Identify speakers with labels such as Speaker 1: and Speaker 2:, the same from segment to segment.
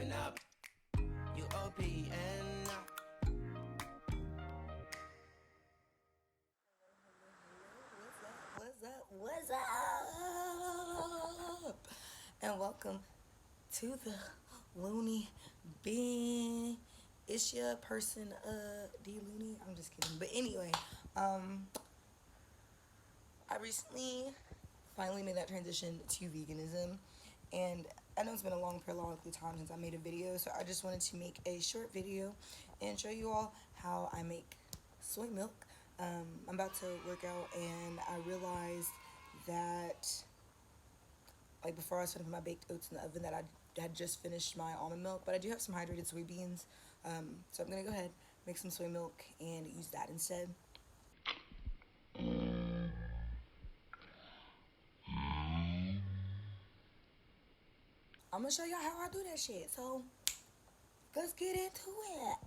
Speaker 1: open up. UOPN.
Speaker 2: What's up? And welcome to the Luni bin. It's your person, D Luni. I'm just kidding. But anyway, I recently finally made that transition to veganism, and I know it's been a long, prolonged time since I made a video, so I just wanted to make a short video and show you all how I make soy milk. I'm about to work out, and I realized that, like, before I was putting my baked oats in the oven, that I had just finished my almond milk, but I do have some hydrated soybeans, so I'm gonna go ahead, make some soy milk, and use that instead. I'm gonna show y'all how I do that shit. So let's get into it.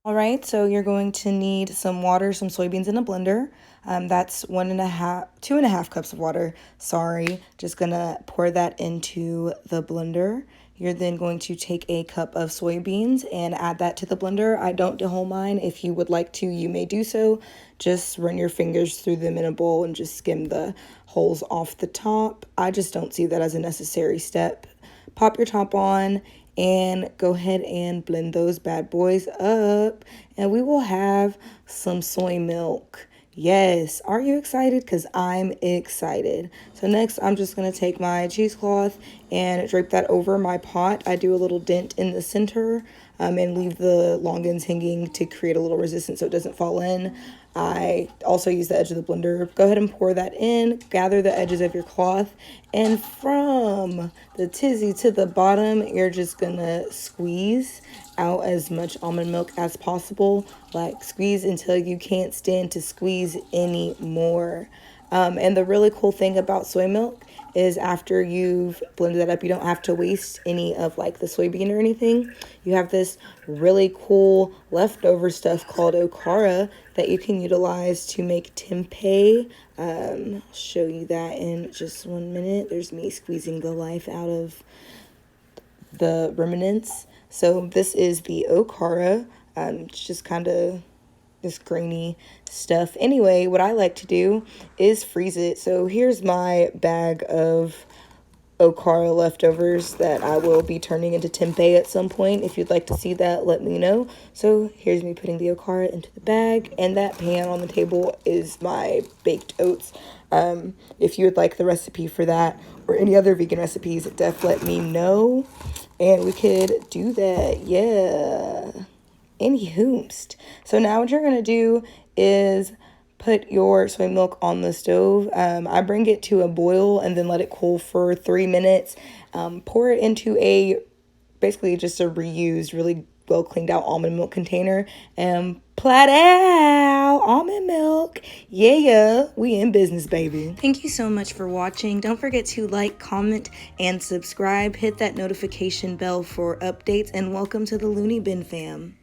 Speaker 2: All right, so you're going to need some water, some soybeans in a blender. That's 2.5 cups of water. Sorry, just gonna pour that into the blender. You're then going to take a cup of soybeans and add that to the blender. I don't dehull mine. If you would like to, you may do so. Just run your fingers through them in a bowl and just skim the holes off the top. I just don't see that as a necessary step. Pop your top on and go ahead and blend those bad boys up, and we will have some soy milk. Yes, are you excited? Because I'm excited. So next, I'm just going to take my cheesecloth and drape that over my pot. I do a little dent in the center and leave the long ends hanging to create a little resistance so it doesn't fall in. I also use the edge of the blender. Go ahead and pour that in. Gather the edges of your cloth. And from the tizzy to the bottom, you're just going to squeeze out as much almond milk as possible. Like, squeeze until you can't stand to squeeze anymore. And the really cool thing about soy milk is after you've blended that up, you don't have to waste any of like the soybean or anything. You have this really cool leftover stuff called okara that you can utilize to make tempeh. I'll show you that in just 1 minute. There's me squeezing the life out of the remnants. So this is the okara. It's just kind of this grainy stuff. Anyway, what I like to do is freeze it. So here's my bag of okara leftovers that I will be turning into tempeh at some point. If you'd like to see that, let me know. So here's me putting the okara into the bag, and that pan on the table is my baked oats. If you would like the recipe for that or any other vegan recipes, let me know and we could do that. Yeah. Any hoomst. So now what you're going to do is put your soy milk on the stove. I bring it to a boil and then let it cool for 3 minutes. Pour it into basically just a reused, really well cleaned out almond milk container and plat out almond milk. Yeah, we in business, baby. Thank you so much for watching. Don't forget to like, comment, and subscribe. Hit that notification bell for updates, and welcome to the Looney Bin fam.